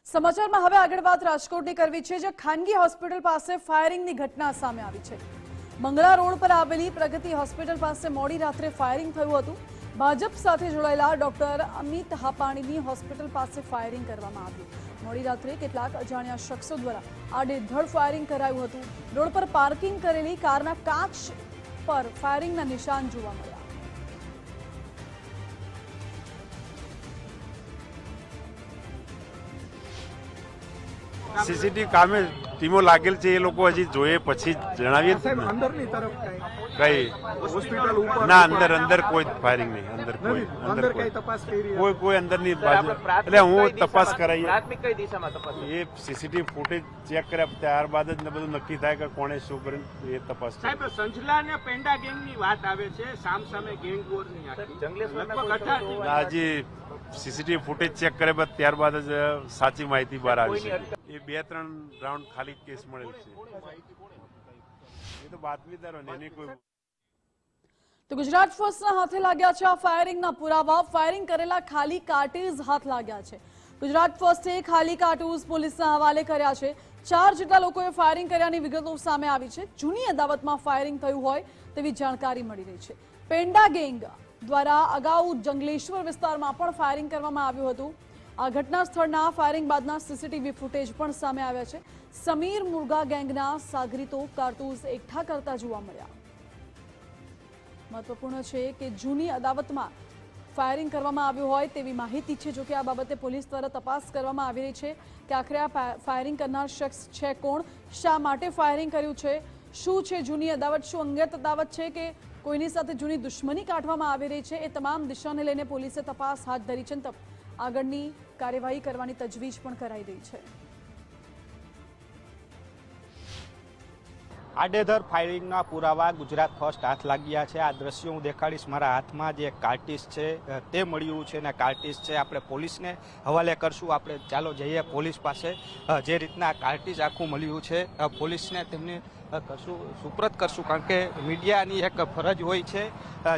સમાચારમાં હવે આગળ વાત રાજકોટની કરવી છે, જે ખાનગી હોસ્પિટલ પાસે ફાયરિંગની ઘટના સામે આવી છે। મંગળા રોડ પર આવેલી પ્રગતિ હોસ્પિટલ પાસે મોડી રાત્રે ફાયરિંગ થયું હતું। ભાજપ સાથે જોડાયેલા ડોક્ટર અમિત હાપાણીની હોસ્પિટલ પાસે ફાયરિંગ કરવામાં આવ્યું। મોડી રાત્રે કેટલાક અજાણ્યા શખ્સો દ્વારા આડેધડ ફાયરિંગ કરાયું હતું। રોડ પર પાર્કિંગ કરેલી કારના કાચ પર ફાયરિંગના નિશાન જોવા મળ્યા। સીસીટીવી કામે ટીમો લાગેલ છે, એ લોકો હજી જોઈએ પછી જણાવીએ। અંદરની તરફ કઈ હોસ્પિટલ ઉપર ના, અંદર કોઈ ફાયરિંગ નહીં, અંદર કઈ તપાસ કરી કોઈ અંદરની બાજુ એટલે હું તપાસ કરાવી। પ્રાથમિક કઈ દિશામાં તપાસ? એ સીસીટીવી ફૂટેજ ચેક કર્યા ત્યારબાદ જ બધું નક્કી થાય કે કોણે શું કર્યું, એ તપાસ સાહેબ, સંજલા અને પેંડા ગેંગની વાત આવે છે, સામસામે ગેંગ વોરની આખી જંગલેશ્વરના હજી સીસીટીવી ફૂટેજ ચેક કર્યા બાદ ત્યારબાદ જ સાચી માહિતી બહાર આવી છે। એ 2-3 રાઉન્ડ ખાલી કેસ મળેલ છે, એ તો બાતમીદારો ને એને કોઈ। તો ગુજરાત ફર્સ્ટના હાથે લાગ્યા છે આ ફાયરિંગના પુરાવા। ફાયરિંગ કરેલા ખાલી કાર્ટેજ હાથ લાગ્યા છે। ગુજરાત ફર્સ્ટે ખાલી કાર્ટૂઝ પોલીસના હવાલે કર્યા છે। 4 જેટલા લોકોએ ફાયરિંગ કર્યાની વિગતો સામે આવી છે। જૂની અદાવતમાં ફાયરિંગ થયું હોય તેવી જાણકારી મળી રહી છે। પેંડા ગેંગ દ્વારા અગાઉ જંગલેશ્વર વિસ્તારમાં પણ ફાયરિંગ કરવામાં આવ્યું હતું। આ ઘટના સ્થળના ફાયરિંગ બાદના સીસીટીવી ફૂટેજ પણ સામે આવ્યા છે। સમીર મુર્ગા ગેંગના સાગરીતો કારતૂસ એકઠા કરતા જોવા મળ્યા। મહત્વપૂર્ણ છે કે જૂની અદાવતમાં ફાયરિંગ કરવામાં આવ્યું હોય તેવી માહિતી છે। જોકે આ બાબતે પોલીસ દ્વારા તપાસ કરવામાં આવી રહી છે કે આખરે આ ફાયરિંગ કરનાર શખ્સ છે કોણ, શા માટે ફાયરિંગ કર્યું છે, શું છે જૂની અદાવત, શું અંગત અદાવત છે કે કોઈની સાથે જૂની દુશ્મની કાઢવામાં આવી રહી છે। એ તમામ દિશાને લઈને પોલીસે તપાસ હાથ ધરી છે। આગળની કાર્યવાહી કરવાની તજવીજ પણ કરાઈ રહી છે। આડેધડ ફાયરિંગના પુરાવા ગુજરાત ફર્સ્ટ હાથ લાગ્યા છે। આ દ્રશ્યો હું દેખાડીશ। મારા હાથમાં જે કાર્ટિસ છે તે મળ્યું છે ને કાર્ટિસ છે આપણે પોલીસને હવાલે કરશું। આપણે ચાલો જઈએ પોલીસ પાસે। જે રીતના કાર્ટિસ આખું મળ્યું છે પોલીસને તેમને કરશું સુપ્રત કરશું, કારણ કે મીડિયાની એક ફરજ હોય છે,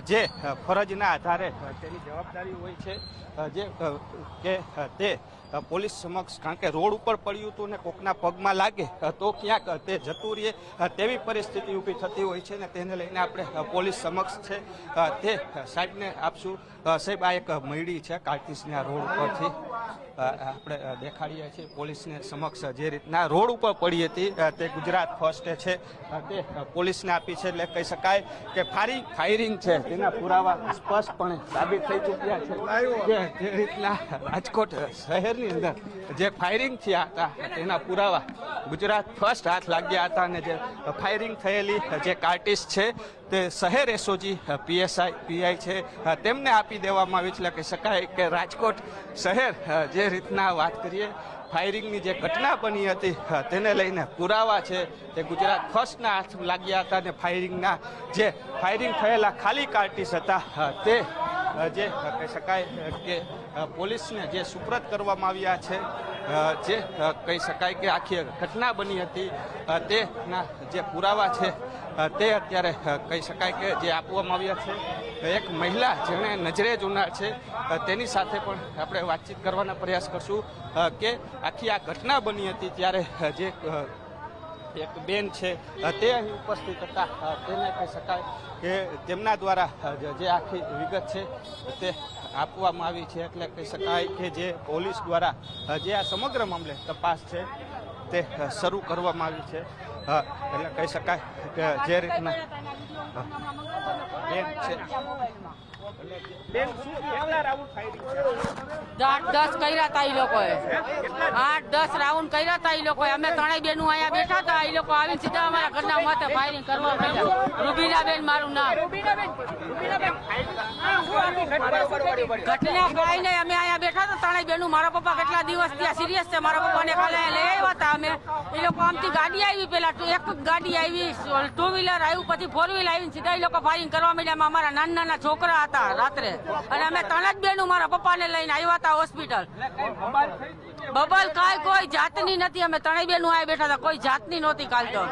જે ફરજના આધારે તેની જવાબદારી હોય છે જે કે તે પોલીસ સમક્ષ, કારણ કે રોડ ઉપર પડ્યું હતું ને કોકના પગમાં લાગે તો ક્યાંક તે જતું રહે તેવી પરિસ્થિતિ ઊભી થતી હોય છે ને તેને લઈને આપણે પોલીસ સમક્ષ છે તે સાહેબને આપશું। સાહેબ, આ એક મયડી છે કાર્ટિસના રોડ ઉપરથી આપણે દેખાડીએ છીએ પોલીસને સમક્ષ। જે રીતના રોડ ઉપર પડી હતી તે ગુજરાત ફર્સ્ટે છે તે પોલીસને આપી છે, એટલે કહી શકાય કે ફાયરિંગ છે તેના પુરાવા સ્પષ્ટપણે સાબિત થઈ ચૂક્યા છે। જે રીતના રાજકોટ શહેરની અંદર જે ફાયરિંગ થયા હતા તેના પુરાવા ગુજરાત ફર્સ્ટ હાથ લાગ્યા હતા અને જે ફાયરિંગ થયેલી જે કાર્ટિસ છે તે શહેર એસઓજી પીઆઈ છે તેમને આપી દેવામાં આવી છે। એટલે કહી શકાય કે રાજકોટ શહેર જે રીતના વાત કરીએ ફાયરિંગની જે ઘટના બની હતી તેને લઈને પુરાવા છે તે ગુજરાત ફર્સ્ટના હાથ લાગ્યા હતા અને ફાયરિંગ થયેલા ખાલી કાર્ટિસ હતા તે જે કહી શકાય કે પોલીસને જે સુપ્રત કરવામાં આવ્યા છે। જે કહી શકાય કે આખી ઘટના બની હતી તેના જે પુરાવા છે તે અત્યારે કહી શકાય કે જે આપવામાં આવ્યા છે। એક મહિલા જેણે નજરે જોનાર છે તેની સાથે પણ આપણે વાતચીત કરવાના પ્રયાસ કરશું કે આખી આ ઘટના બની હતી ત્યારે જે એક બેન છે તે અહીં ઉપસ્થિત હતા, તેને કહી શકાય કે તેમના દ્વારા જે આખી વિગત છે તે આપવામાં આવી છે। એટલે કહી શકાય કે જે પોલીસ દ્વારા જે આ સમગ્ર મામલે તપાસ છે તે શરૂ કરવામાં આવી છે। એટલે કહી શકાય કે જે રીતના બેન છે બેન, શું કેટલા રાઉન્ડ ફાયરિંગ? 8-10 કર્યા હતા એ લોકોએ, 8-10 રાઉન્ડ કર્યા હતા એ લોકોએ। અમે ત્રણેય બેનું અહીંયા બેઠા હતા, એ લોકો આવીને સીધા અમારા ઘરના માથે ફાયરિંગ કરવા માંડ્યા। રૂબીનાબેન મારું નામ। ઘટના કાંઈ નહીં, અમે અહીંયા બેઠા હતા ત્રણેય બેનું। મારા પપ્પા કેટલા દિવસ ત્યાં સિરિયસ છે, મારા પપ્પાને કાલે લઈ આવ્યા હતા અમે। એ લોકો આમથી ગાડી આવી, પેલા એક ગાડી આવી, 2 વ્હીલર આવ્યું, પછી 4 વ્હીલર આવીને સીધા એ લોકો ફાયરિંગ કરવા માંડ્યા। અમારા નાના છોકરા હતા રાત્રે, અને અમે 3 જ બેનું મારા પપ્પાને લઈને આવ્યા હતા હોસ્પિટલ। બબલ કાંઈ કોઈ જાતની નથી, અમે 3 બેનું આ બેઠા હતા, કોઈ જાતની નહોતી કાલ તો।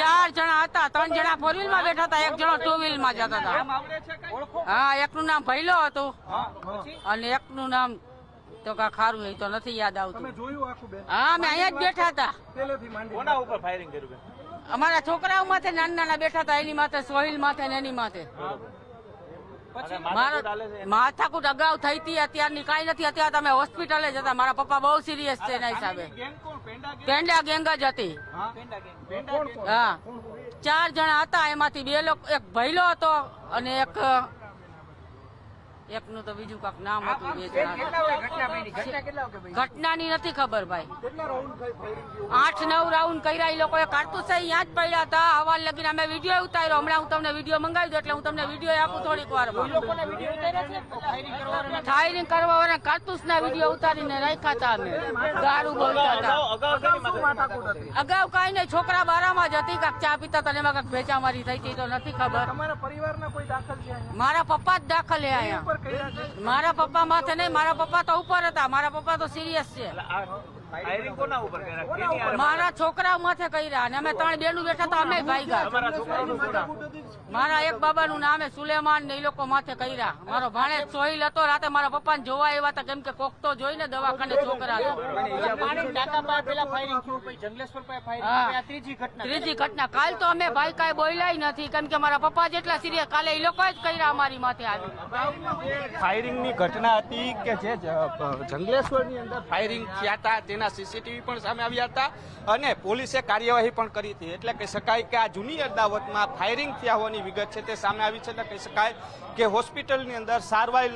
4 જણા હતા, 3 જણા 4 વ્હીલમાં બેઠા હતા, 1 જણો 2 વ્હીલમાં જતા હતા। હા, એકનું નામ ભૈલો હતું અને એકનું નામ તો કા ખારું એ તો નથી યાદ તમે આવતું. જોયું આખું બેન હા અમે અહીંયા જ બેઠા હતા. પહેલેથી માંડી કોના ઉપર ફાયરિંગ કર્યું બેન? અમારા છોકરાઓ માથે નાના નાના બેઠા હતા, એની માથે સોહિલ માથે ને એની માથે. માથાકૂટ અગાઉ થઈ હતી, અત્યારની કાંઈ નથી. અત્યારે તમે હોસ્પિટલે જ હતા. મારા પપ્પા બહુ સિરિયસ છે એના હિસાબે. ગેંગ કોણ? પેંડા ગેંગ જ હતી. હા 4 જણા હતા, એમાંથી 2 લોકો, એક ભૈલો હતો અને એકનું તો બીજું કાંક નામ હતું. 2 જણા ઘટનાની નથી ખબર ભાઈ. 8-9 રાઉન્ડ કર્યા. એ લોકોએ કારતૂસ અહીંયા જ પડ્યા હતા. હવાલ લગીને અમે વિડીયો ઉતાર્યો. હમણાં હું તમને વિડીયો મંગાવી દઉં એટલે હું તમને વિડીયો આપું થોડીક વારમાં. ફાયરિંગ કરવા વાળા કારતૂસના વિડીયો ઉતારીને રાખ્યા હતા અમે. દારૂ બોલતા હતા. અગાઉ કાંઈ નહીં, છોકરા બારામાં જ હતી, કાંક ચા પીતા હતા ને એમાં કાંક ભેચામારી થઈ હતી તો નથી ખબર. તમારા પરિવારના કોઈ દાખલ છે અહીંયા? મારા પપ્પા જ દાખલ છે અહીંયા. ઉપર કર્યા છે? મારા પપ્પા માથે નહીં, મારા પપ્પા તો ઉપર હતા. મારા પપ્પા તો સિરિયસ છે. ફાયરિંગ કોના ઉપર કર્યા? મારા છોકરાઓ માથે કર્યા અને અમે 3 બેનું બેઠા હતા, અમે ભાગ્યા. તમારા છોકરાનું શું નામ? મારા એક બાબાનું નામ છે સુલેમાન ને એ લોકો માથે કર્યા. મારો ભાણેજ સોહિલ હતો. રાતે મારા પપ્પાને જોવા આવ્યા હતા, કેમ કે કોક તો જોઈને દવાખાને છોકરા હતા. હા. ત્રીજી ઘટના. કાલ તો અમે ભાઈ કાંઈ બોલ્યા નથી, કેમ કે મારા પપ્પા જેટલા સિરિયસ. કાલે એ લોકો જ કર્યા અમારી માથે આવી. ફાયરિંગની ઘટના હતી કે જે જંગલેશ્વરની અંદર ફાયરિંગ થયા હતા તેના સીસીટીવી પણ સામે આવ્યા હતા અને પોલીસે કાર્યવાહી પણ કરી હતી. એટલે કહી શકાય કે આ જૂની અદાવતમાં ફાયરિંગ થયા હોવાની વિગત છે તે સામે આવી છે. એટલે કહી શકાય કે હોસ્પિટલની અંદર સારવાર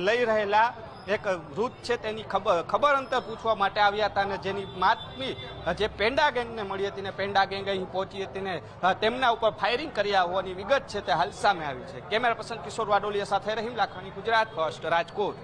લઈ રહેલા એક વૃદ્ધ છે તેની ખબર અંતર પૂછવા માટે આવ્યા હતા અને જેની બાતમી જે પેંડા ગેંગને મળી હતી ને પેંડા ગેંગ અહીં પહોંચી હતી ને તેમના ઉપર ફાયરિંગ કર્યા હોવાની વિગત છે તે હાલ સામે આવી છે. કેમેરા પર્સન કિશોર વાડોલિયા સાથે રહીમ લાખાણી, ગુજરાત ફર્સ્ટ, રાજકોટ.